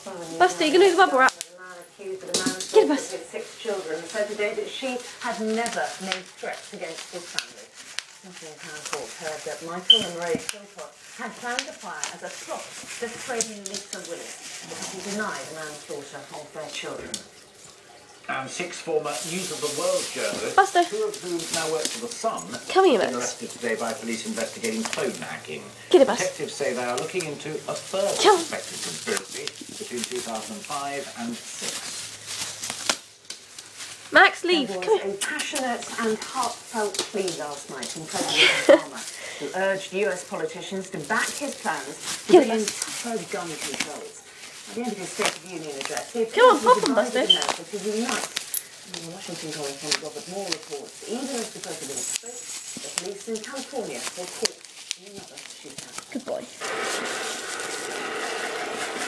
Buster, you can lose the bubble wrap. Get it, Buster. 6 children said today that she had never made threats against his family. Nottingham Town Court heard that Michael and Ray Philpott had planned the fire as a plot to threaten Lisa Willis because he denied manslaughter of their children. And 6 former News of the World journalists, Buster. 2 of whom now work for The Sun, Come here, have been Max. arrested today by police investigating phone hacking. Get it, Buster. Detectives say they are looking into a further Come. suspected conspiracy between 2005 and 6. Max, leave. There Come was here. a passionate and heartfelt plea last night from President Obama, who urged US politicians to back his plans to Get bring in it. tougher gun controls. At the end of his State of the Union address, he Come on, appealed pop to 'em, Buster. America to unite. And the Washington correspondent Robert Moore reports, even as the president spoke, the police in California were caught in another shootout. Good boy.